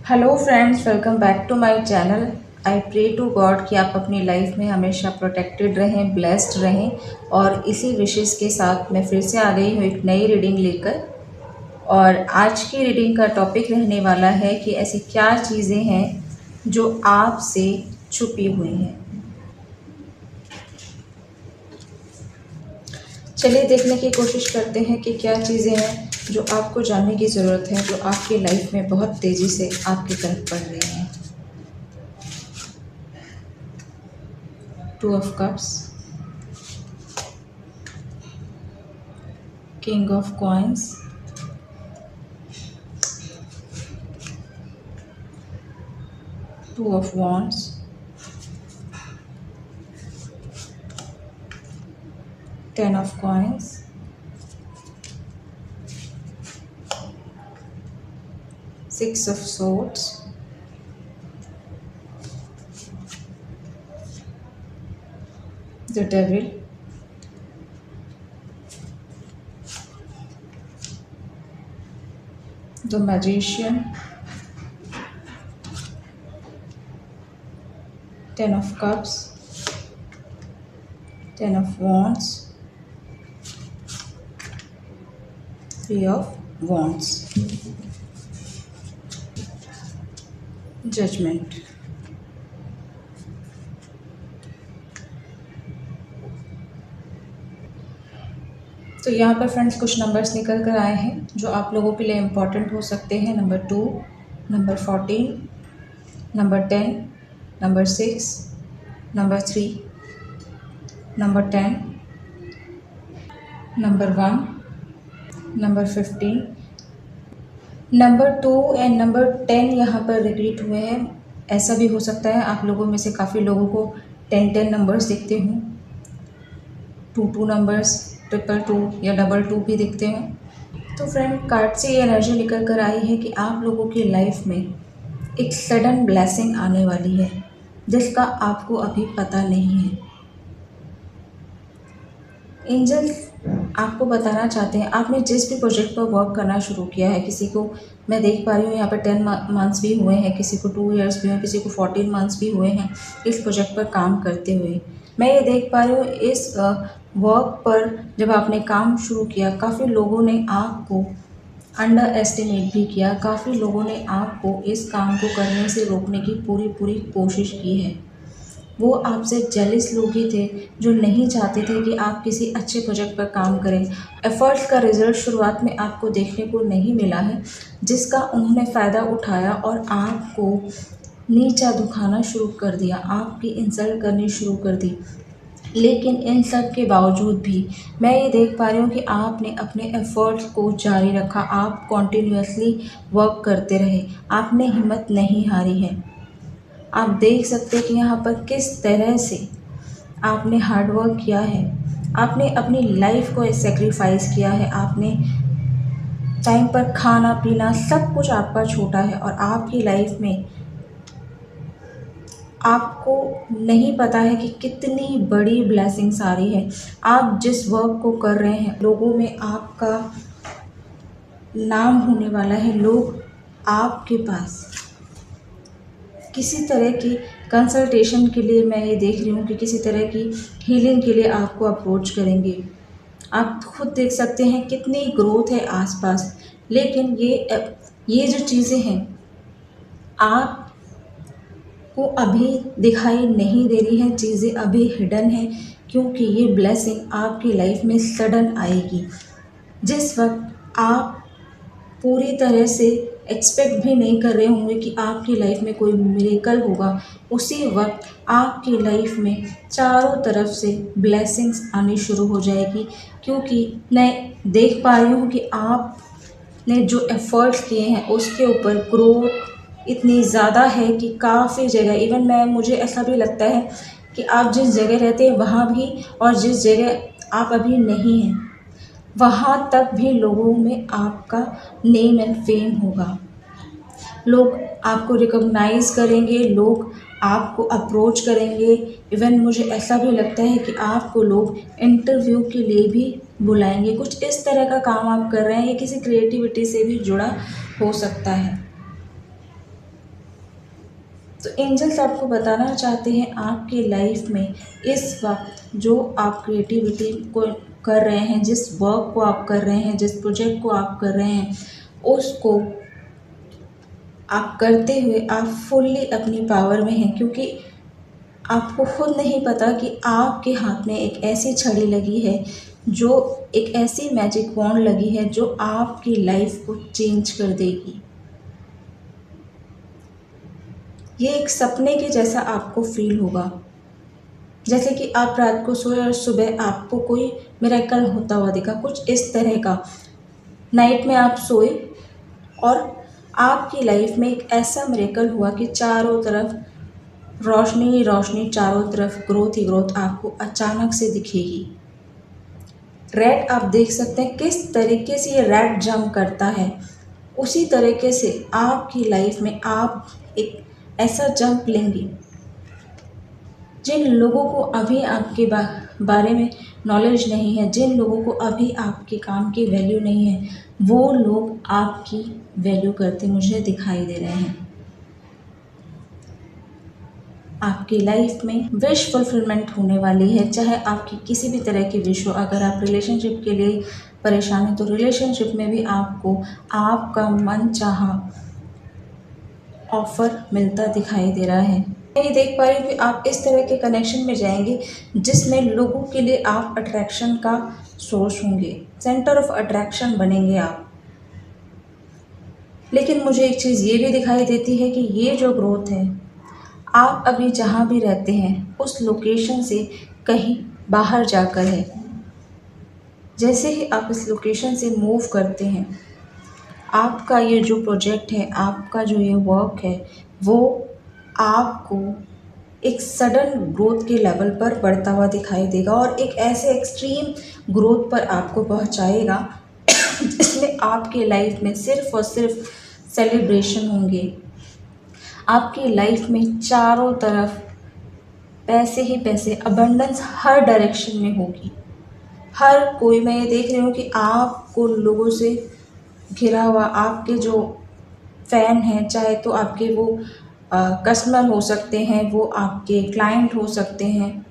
Hello friends, welcome back to my channel. I pray to God कि आप अपनी life में हमेशा प्रोटेक्टेड रहें, ब्लेस्ड रहें। और इसी विशेष के साथ मैं फिर से आ गई हूँ एक नई रीडिंग लेकर। और आज की रीडिंग का टॉपिक रहने वाला है कि ऐसी क्या चीज़ें हैं जो आपसे छुपी हुई हैं। चलिए देखने की कोशिश करते हैं कि क्या चीज़ें हैं जो आपको जानने की ज़रूरत है, जो आपकी लाइफ में बहुत तेज़ी से आपकी तरफ बढ़ रही हैं। Two of cups, king of coins, two of wands, ten of coins, six of swords, the devil, the magician, ten of cups, ten of wands, three of wands, judgement. तो यहाँ पर फ्रेंड्स कुछ नंबर्स निकल कर आए हैं जो आप लोगों के लिए इम्पॉर्टेंट हो सकते हैं। Number 2, number 14, number 10, number 6, number 3, number 10, number 1, number 15, number 2 and number 10 यहाँ पर रिपीट हुए हैं। ऐसा भी हो सकता है आप लोगों में से काफ़ी लोगों को 10 नंबर्स दिखते हों, 2 नंबर्स, 2 या 2 भी दिखते हों। तो फ्रेंड, कार्ड से ये एनर्जी निकल कर आई है कि आप लोगों की लाइफ में एक सडन ब्लेसिंग आने वाली है जिसका आपको अभी पता नहीं है। एंजल्स आपको बताना चाहते हैं, आपने जिस भी प्रोजेक्ट पर वर्क करना शुरू किया है, किसी को मैं देख पा रही हूँ यहाँ पर 10 मंथ्स भी हुए हैं, किसी को 2 इयर्स भी हुए, किसी को 14 मंथ्स भी हुए हैं इस प्रोजेक्ट पर काम करते हुए। मैं ये देख पा रही हूँ इस वर्क पर जब आपने काम शुरू किया, काफ़ी लोगों ने आपको अंडर एस्टिमेट भी किया, काफ़ी लोगों ने आपको इस काम को करने से रोकने की पूरी कोशिश की है। वो आपसे जेलिस लोग ही थे जो नहीं चाहते थे कि आप किसी अच्छे प्रोजेक्ट पर काम करें। एफर्ट्स का रिजल्ट शुरुआत में आपको देखने को नहीं मिला है, जिसका उन्होंने फ़ायदा उठाया और आपको नीचा दिखाना शुरू कर दिया, आपकी इंसल्ट करनी शुरू कर दी। लेकिन इन सब के बावजूद भी मैं ये देख पा रही हूँ कि आपने अपने एफ़र्ट्स को जारी रखा, आप कॉन्टिन्यूसली वर्क करते रहे, आपने हिम्मत नहीं हारी है। आप देख सकते हैं कि यहाँ पर किस तरह से आपने हार्ड वर्क किया है, आपने अपनी लाइफ को सेक्रीफाइस किया है, आपने टाइम पर खाना पीना सब कुछ आपका छोटा है और आपकी लाइफ में आपको नहीं पता है कि कितनी बड़ी ब्लेसिंग्स आ रही है। आप जिस वर्क को कर रहे हैं, लोगों में आपका नाम होने वाला है। लोग आपके पास किसी तरह की कंसल्टेशन के लिए, मैं ये देख रही हूँ कि किसी तरह की हीलिंग के लिए आपको अप्रोच करेंगे। आप खुद देख सकते हैं कितनी ग्रोथ है आसपास, लेकिन ये जो चीज़ें हैं आप को अभी दिखाई नहीं दे रही हैं, चीज़ें अभी हिडन हैं, क्योंकि ये ब्लेसिंग आपकी लाइफ में सडन आएगी। जिस वक्त आप पूरी तरह से एक्सपेक्ट भी नहीं कर रहे होंगे कि आपकी लाइफ में कोई मिरेकल होगा, उसी वक्त आपकी लाइफ में चारों तरफ से ब्लेसिंग्स आनी शुरू हो जाएगी। क्योंकि मैं देख पा रही हूँ कि आपने जो एफ़र्ट्स किए हैं उसके ऊपर ग्रोथ इतनी ज़्यादा है कि काफ़ी जगह, इवन मुझे ऐसा भी लगता है कि आप जिस जगह रहते हैं वहाँ भी, और जिस जगह आप अभी नहीं हैं वहाँ तक भी लोगों में आपका नेम एंड फेम होगा। लोग आपको रिकॉग्नाइज़ करेंगे, लोग आपको अप्रोच करेंगे। इवन मुझे ऐसा भी लगता है कि आपको लोग इंटरव्यू के लिए भी बुलाएंगे। कुछ इस तरह का काम आप कर रहे हैं, ये किसी क्रिएटिविटी से भी जुड़ा हो सकता है। तो एंजल्स आपको बताना चाहते हैं आपकी लाइफ में इस वक्त जो आप क्रिएटिविटी को कर रहे हैं, जिस वर्क को आप कर रहे हैं, जिस प्रोजेक्ट को आप कर रहे हैं, उसको आप करते हुए आप फुल्ली अपनी पावर में हैं, क्योंकि आपको खुद नहीं पता कि आपके हाथ में एक ऐसी छड़ी लगी है, जो एक ऐसी मैजिक वॉन्ड लगी है जो आपकी लाइफ को चेंज कर देगी। ये एक सपने के जैसा आपको फील होगा, जैसे कि आप रात को सोए और सुबह आपको कोई मिरेकल होता हुआ दिखा, कुछ इस तरह का। नाइट में आप सोए और आपकी लाइफ में एक ऐसा मिरेकल हुआ कि चारों तरफ रोशनी ही रोशनी, चारों तरफ ग्रोथ ही ग्रोथ आपको अचानक से दिखेगी। रैट आप देख सकते हैं किस तरीके से ये रैट जंप करता है, उसी तरीके से आपकी लाइफ में आप एक ऐसा जंप लेंगे। जिन लोगों को अभी आपके बारे में नॉलेज नहीं है, जिन लोगों को अभी आपके काम की वैल्यू नहीं है, वो लोग आपकी वैल्यू करते मुझे दिखाई दे रहे हैं। आपकी लाइफ में विश फुलफिलमेंट होने वाली है, चाहे आपकी किसी भी तरह की विश हो। अगर आप रिलेशनशिप के लिए परेशान हैं तो रिलेशनशिप में भी आपको आपका मन चाहा ऑफर मिलता दिखाई दे रहा है। मैं ये देख पा रही हूँ कि आप इस तरह के कनेक्शन में जाएंगे जिसमें लोगों के लिए आप अट्रैक्शन का सोर्स होंगे, सेंटर ऑफ अट्रैक्शन बनेंगे आप। लेकिन मुझे एक चीज़ ये भी दिखाई देती है कि ये जो ग्रोथ है, आप अभी जहाँ भी रहते हैं उस लोकेशन से कहीं बाहर जाकर है। जैसे ही आप इस लोकेशन से मूव करते हैं, आपका ये जो प्रोजेक्ट है, आपका जो ये वर्क है, वो आपको एक सडन ग्रोथ के लेवल पर बढ़ता हुआ दिखाई देगा और एक ऐसे एक्सट्रीम ग्रोथ पर आपको पहुंचाएगा जिसमें आपके लाइफ में सिर्फ और सिर्फ सेलिब्रेशन होंगे। आपकी लाइफ में चारों तरफ पैसे ही पैसे, अबंडेंस हर डायरेक्शन में होगी। हर कोई, मैं ये देख रही हूँ कि आपको लोगों से घिरा हुआ, आपके जो फ़ैन हैं, चाहे तो आपके वो कस्टमर हो सकते हैं, वो आपके क्लाइंट हो सकते हैं,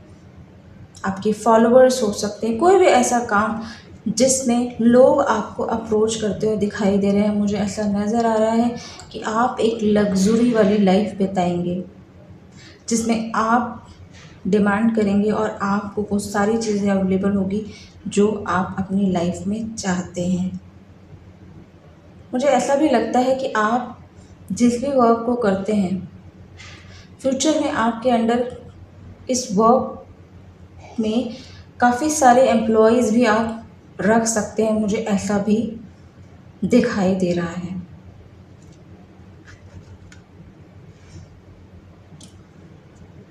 आपके फॉलोअर्स हो सकते हैं, कोई भी ऐसा काम जिसमें लोग आपको अप्रोच करते हुए दिखाई दे रहे हैं। मुझे ऐसा नज़र आ रहा है कि आप एक लग्ज़री वाली लाइफ बिताएंगे, जिसमें आप डिमांड करेंगे और आपको वो सारी चीज़ें अवेलेबल होगी जो आप अपनी लाइफ में चाहते हैं। मुझे ऐसा भी लगता है कि आप जिस भी वर्क को करते हैं, फ्यूचर में आपके अंडर इस वर्क में काफ़ी सारे एम्प्लॉयज़ भी आप रख सकते हैं। मुझे ऐसा भी दिखाई दे रहा है।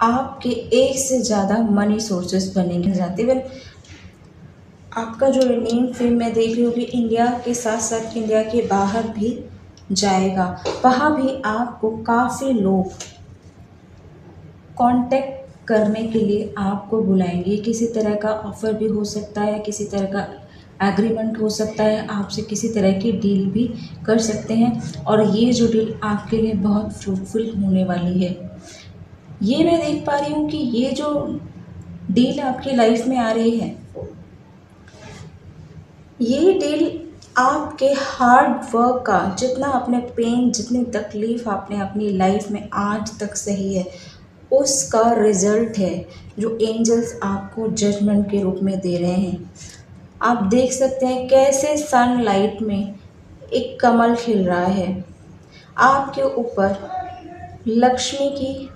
आपके एक से ज़्यादा मनी सोर्सेस बनेंगे जाते हुए। आपका जो रिमेन फेम मैं देख रही हूँ कि इंडिया के साथ साथ इंडिया के बाहर भी जाएगा। वहाँ भी आपको काफ़ी लोग कांटेक्ट करने के लिए आपको बुलाएंगे। किसी तरह का ऑफ़र भी हो सकता है, किसी तरह का एग्रीमेंट हो सकता है, आपसे किसी तरह की डील भी कर सकते हैं और ये जो डील आपके लिए बहुत फ्रूटफुल होने वाली है। ये मैं देख पा रही हूँ कि ये जो डील आपकी लाइफ में आ रही है, ये डील आपके हार्ड वर्क का, जितना आपने पेन, जितनी तकलीफ़ आपने अपनी लाइफ में आज तक सही है, उसका रिज़ल्ट है जो एंजल्स आपको जजमेंट के रूप में दे रहे हैं। आप देख सकते हैं कैसे सनलाइट में एक कमल खिल रहा है। आपके ऊपर लक्ष्मी की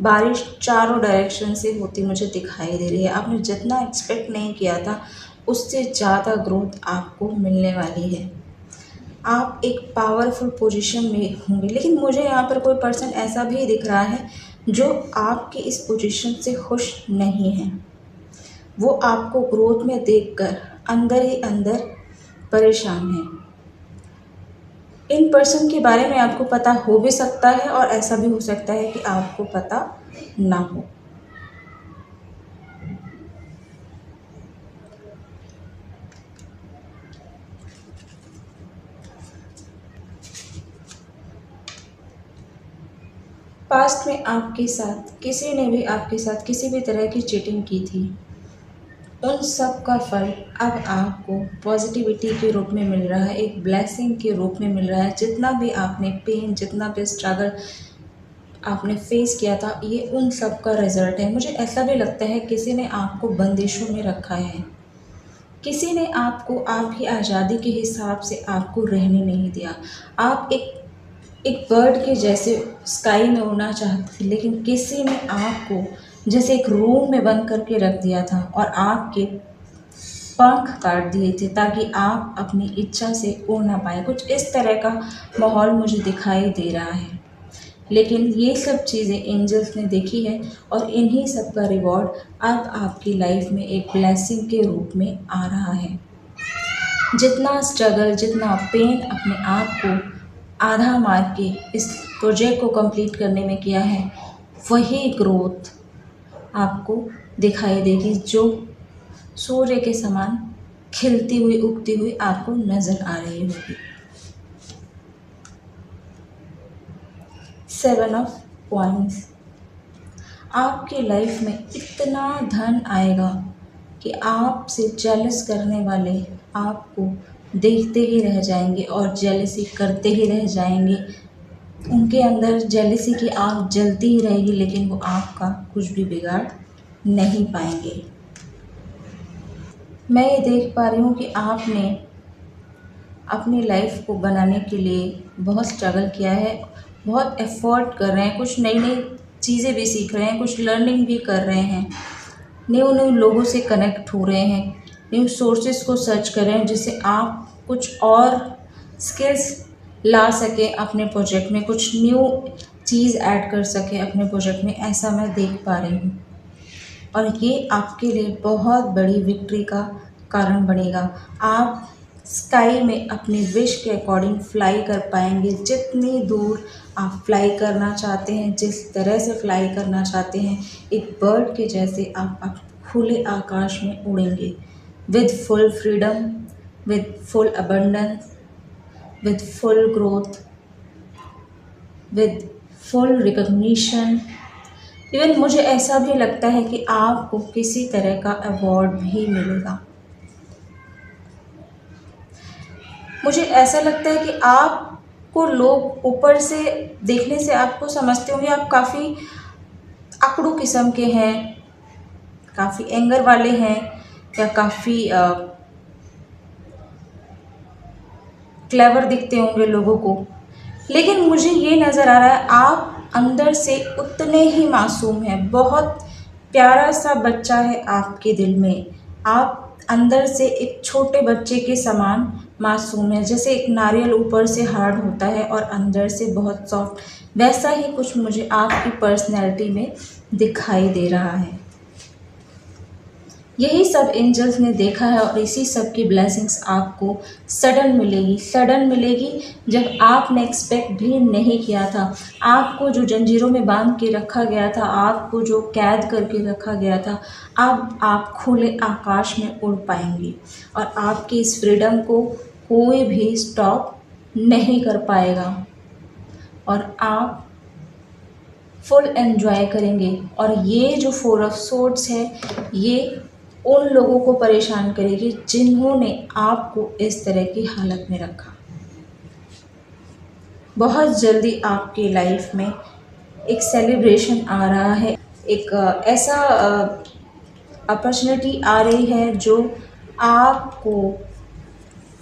बारिश चारों डायरेक्शन से होती मुझे दिखाई दे रही है। आपने जितना एक्सपेक्ट नहीं किया था उससे ज़्यादा ग्रोथ आपको मिलने वाली है। आप एक पावरफुल पोजीशन में होंगे, लेकिन मुझे यहाँ पर कोई पर्सन ऐसा भी दिख रहा है जो आपकी इस पोजीशन से खुश नहीं है। वो आपको ग्रोथ में देखकर अंदर ही अंदर परेशान है। इन पर्सन के बारे में आपको पता हो भी सकता है और ऐसा भी हो सकता है कि आपको पता ना हो। पास्ट में आपके साथ किसी ने भी आपके साथ किसी भी तरह की चीटिंग की थी, उन सब का फल अब आपको पॉजिटिविटी के रूप में मिल रहा है, एक ब्लेसिंग के रूप में मिल रहा है। जितना भी आपने पेन, जितना भी स्ट्रगल आपने फेस किया था, ये उन सब का रिजल्ट है। मुझे ऐसा भी लगता है किसी ने आपको बंदिशों में रखा है, किसी ने आपको आपकी आज़ादी के हिसाब से आपको रहने नहीं दिया। आप एक बर्ड के जैसे स्काई में उड़ना चाहते थे, लेकिन किसी ने आपको जैसे एक रूम में बंद करके रख दिया था और आपके पंख काट दिए थे ताकि आप अपनी इच्छा से उड़ ना पाए। कुछ इस तरह का माहौल मुझे दिखाई दे रहा है, लेकिन ये सब चीज़ें एंजल्स ने देखी है और इन्हीं सब का रिवॉर्ड अब आपकी लाइफ में एक ब्लेसिंग के रूप में आ रहा है। जितना स्ट्रगल, जितना पेन अपने आप को आधा मार के इस प्रोजेक्ट को कंप्लीट करने में किया है, वही ग्रोथ आपको दिखाई देगी, जो सूर्य के समान खिलती हुई, उगती हुई आपको नज़र आ रही होगी। 7 ऑफ कॉइंस। आपकी लाइफ में इतना धन आएगा कि आपसे जेलस करने वाले आपको देखते ही रह जाएंगे और जेलसी करते ही रह जाएंगे। उनके अंदर जेलसी की आग जलती ही रहेगी, लेकिन वो आपका कुछ भी बिगाड़ नहीं पाएंगे। मैं ये देख पा रही हूँ कि आपने अपनी लाइफ को बनाने के लिए बहुत स्ट्रगल किया है, बहुत एफर्ट कर रहे हैं, कुछ नई नई चीज़ें भी सीख रहे हैं, कुछ लर्निंग भी कर रहे हैं, न्यू न्यू लोगों से कनेक्ट हो रहे हैं, न्यू सोर्सेज को सर्च कर रहे हैं जिससे आप कुछ और स्किल्स ला सकें अपने प्रोजेक्ट में, कुछ न्यू चीज़ ऐड कर सकें अपने प्रोजेक्ट में। ऐसा मैं देख पा रही हूँ और ये आपके लिए बहुत बड़ी विक्ट्री का कारण बनेगा। आप स्काई में अपने विश के अकॉर्डिंग फ्लाई कर पाएंगे। जितनी दूर आप फ्लाई करना चाहते हैं, जिस तरह से फ्लाई करना चाहते हैं, एक बर्ड के जैसे आप खुले आकाश में उड़ेंगे with full freedom, with full abundance, with full growth, with full recognition. Even मुझे ऐसा भी लगता है कि आपको किसी तरह का अवार्ड भी मिलेगा। मुझे ऐसा लगता है कि आपको लोग ऊपर से देखने से आपको समझते होंगे आप काफ़ी अकड़ू किस्म के हैं, काफ़ी एंगर वाले हैं, या काफ़ी क्लेवर दिखते होंगे लोगों को, लेकिन मुझे ये नज़र आ रहा है आप अंदर से उतने ही मासूम हैं। बहुत प्यारा सा बच्चा है आपके दिल में। आप अंदर से एक छोटे बच्चे के समान मासूम है। जैसे एक नारियल ऊपर से हार्ड होता है और अंदर से बहुत सॉफ्ट, वैसा ही कुछ मुझे आपकी पर्सनैलिटी में दिखाई दे रहा है। यही सब एंजल्स ने देखा है और इसी सब की ब्लेसिंग्स आपको सडन मिलेगी जब आपने एक्सपेक्ट भी नहीं किया था। आपको जो जंजीरों में बांध के रखा गया था, आपको जो कैद करके रखा गया था, अब आप खुले आकाश में उड़ पाएंगे और आपकी इस फ्रीडम को कोई भी स्टॉप नहीं कर पाएगा और आप फुल एंजॉय करेंगे। और ये जो 4 ऑफ सोर्ड्स है, ये उन लोगों को परेशान करेगी जिन्होंने आपको इस तरह की हालत में रखा। बहुत जल्दी आपकी लाइफ में एक सेलिब्रेशन आ रहा है, एक ऐसा अपॉर्चुनिटी आ रही है जो आपको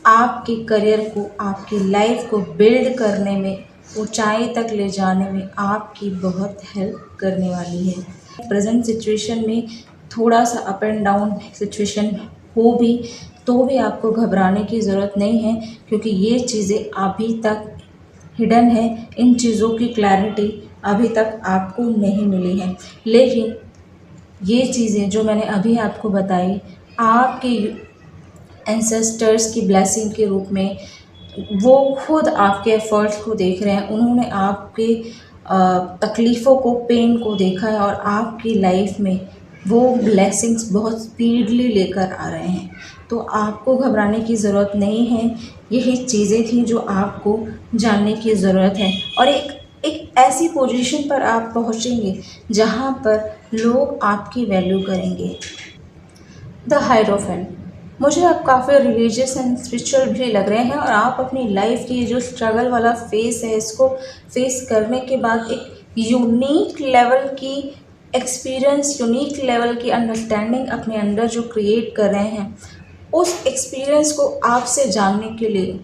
आपके करियर को, आपकी लाइफ को बिल्ड करने में, ऊंचाई तक ले जाने में आपकी बहुत हेल्प करने वाली है। प्रेजेंट सिचुएशन में थोड़ा सा अप एंड डाउन सिचुएशन हो भी तो भी आपको घबराने की ज़रूरत नहीं है, क्योंकि ये चीज़ें अभी तक हिडन है। इन चीज़ों की क्लैरिटी अभी तक आपको नहीं मिली है, लेकिन ये चीज़ें जो मैंने अभी आपको बताई आपके एंसेस्टर्स की ब्लेसिंग के रूप में, वो खुद आपके एफर्ट्स को देख रहे हैं। उन्होंने आपके तकलीफ़ों को, पेन को देखा है और आपकी लाइफ में वो ब्लेसिंग्स बहुत स्पीडली लेकर आ रहे हैं। तो आपको घबराने की ज़रूरत नहीं है। यही चीज़ें थी जो आपको जानने की ज़रूरत है। और एक ऐसी पोजीशन पर आप पहुंचेंगे जहां पर लोग आपकी वैल्यू करेंगे। द हायरोफेंट, मुझे आप काफ़ी रिलीजियस एंड स्पिरिचुअल भी लग रहे हैं और आप अपनी लाइफ की जो स्ट्रगल वाला फेस है इसको फेस करने के बाद एक यूनिक लेवल की एक्सपीरियंस, यूनिक लेवल की अंडरस्टैंडिंग अपने अंदर जो क्रिएट कर रहे हैं, उस एक्सपीरियंस को आपसे जानने के लिए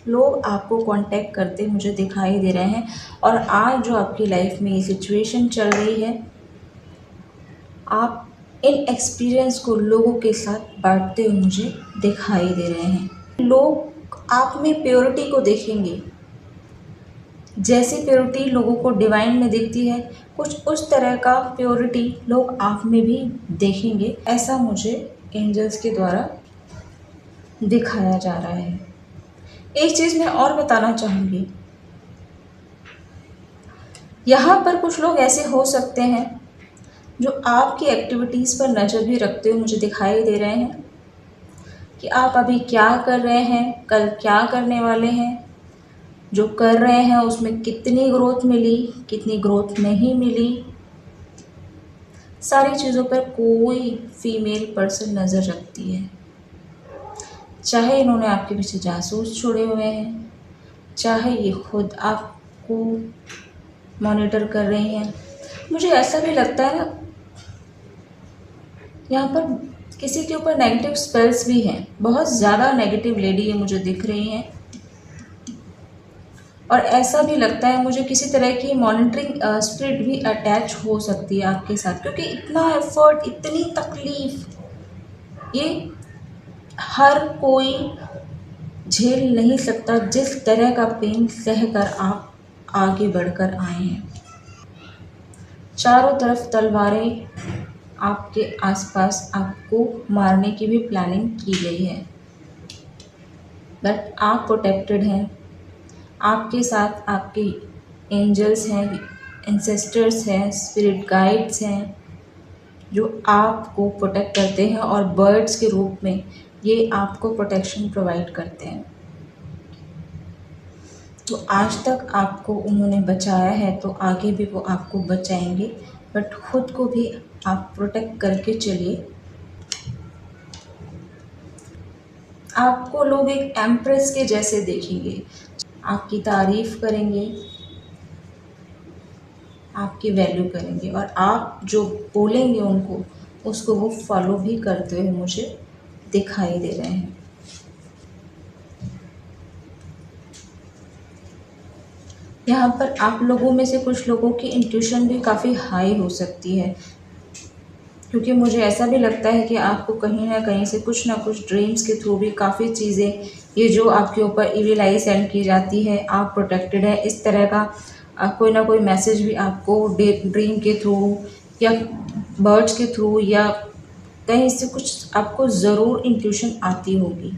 लोग आपको कांटेक्ट करते मुझे दिखाई दे रहे हैं। और आज जो आपकी लाइफ में ये सिचुएशन चल रही है, आप इन एक्सपीरियंस को लोगों के साथ बांटते हुए मुझे दिखाई दे रहे हैं। लोग आप में प्योरिटी को देखेंगे, जैसी प्योरिटी लोगों को डिवाइन में दिखती है, कुछ उस तरह का प्योरिटी लोग आप में भी देखेंगे, ऐसा मुझे एंजल्स के द्वारा दिखाया जा रहा है। एक चीज़ मैं और बताना चाहूँगी, यहाँ पर कुछ लोग ऐसे हो सकते हैं जो आपकी एक्टिविटीज़ पर नज़र भी रखते हुए मुझे दिखाई दे रहे हैं कि आप अभी क्या कर रहे हैं, कल क्या करने वाले हैं, जो कर रहे हैं उसमें कितनी ग्रोथ मिली, कितनी ग्रोथ नहीं मिली, सारी चीज़ों पर कोई फीमेल पर्सन नज़र रखती है। चाहे इन्होंने आपके पीछे जासूस छोड़े हुए हैं, चाहे ये खुद आपको मॉनिटर कर रही हैं। मुझे ऐसा भी लगता है ना, यहाँ पर किसी के ऊपर नेगेटिव स्पेल्स भी हैं, बहुत ज़्यादा नेगेटिव लेडी ये मुझे दिख रही हैं। और ऐसा भी लगता है मुझे किसी तरह की मॉनिटरिंग स्पिरिट भी अटैच हो सकती है आपके साथ, क्योंकि इतना एफर्ट, इतनी तकलीफ ये हर कोई झेल नहीं सकता जिस तरह का पेन सहकर आप आगे बढ़कर आए हैं। चारों तरफ तलवारें आपके आसपास आपको मारने की भी प्लानिंग की गई है, बट आप प्रोटेक्टेड हैं। आपके साथ आपके एंजल्स हैं, एंसेस्टर्स हैं, स्पिरिट गाइड्स हैं जो आपको प्रोटेक्ट करते हैं और बर्ड्स के रूप में ये आपको प्रोटेक्शन प्रोवाइड करते हैं। तो आज तक आपको उन्होंने बचाया है तो आगे भी वो आपको बचाएंगे, बट खुद को भी आप प्रोटेक्ट करके चलिए। आपको लोग एक एम्प्रेस के जैसे देखेंगे, आपकी तारीफ करेंगे, आपकी वैल्यू करेंगे और आप जो बोलेंगे उनको उसको वो फॉलो भी करते हुए मुझे दिखाई दे रहे हैं। यहाँ पर आप लोगों में से कुछ लोगों की इंट्यूशन भी काफ़ी हाई हो सकती है, क्योंकि मुझे ऐसा भी लगता है कि आपको कहीं ना कहीं से कुछ ना कुछ ड्रीम्स के थ्रू भी काफ़ी चीज़ें ये जो आपके ऊपर इविल आई सेंड की जाती है, आप प्रोटेक्टेड है, इस तरह का कोई ना कोई मैसेज भी आपको ड्रीम के थ्रू या बर्ड्स के थ्रू या कहीं से कुछ आपको ज़रूर इंट्यूशन आती होगी,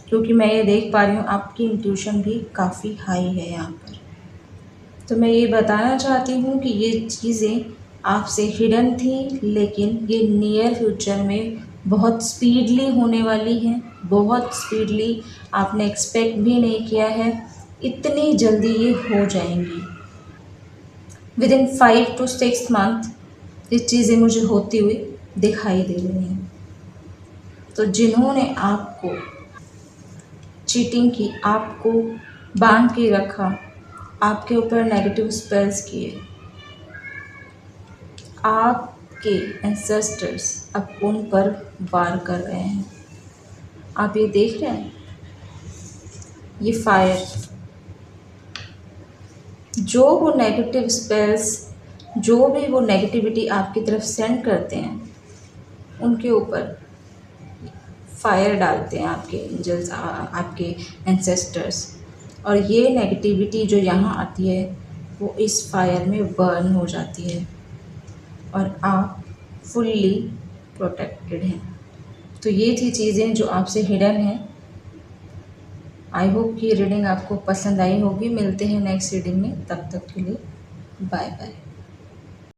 क्योंकि मैं ये देख पा रही हूँ आपकी इंट्यूशन भी काफ़ी हाई है यहाँ पर। तो मैं ये बताना चाहती हूँ कि ये चीज़ें आपसे हिडन थी, लेकिन ये नियर फ्यूचर में बहुत स्पीडली होने वाली हैं, बहुत स्पीडली, आपने एक्सपेक्ट भी नहीं किया है, इतनी जल्दी ये हो जाएंगी। विदिन 5 to 6 मंथ ये चीज़ें मुझे होती हुई दिखाई दे रही हैं। तो जिन्होंने आपको चीटिंग की, आपको बांध के रखा, आपके ऊपर नेगेटिव स्पेल्स किए, आपके एंसेस्टर्स अब उन पर वार कर रहे हैं। आप ये देख रहे हैं, ये फायर, जो वो नेगेटिव स्पेल्स, जो भी वो नेगेटिविटी आपकी तरफ सेंड करते हैं, उनके ऊपर फायर डालते हैं आपके एंजल्स, आपके एंसेस्टर्स, और ये नेगेटिविटी जो यहाँ आती है वो इस फायर में बर्न हो जाती है और आप फुल्ली प्रोटेक्टेड हैं। तो ये थी चीज़ें जो आपसे हिडन हैं। आई होप कि रीडिंग आपको पसंद आई होगी। मिलते हैं नेक्स्ट रीडिंग में, तब तक के लिए बाय बाय।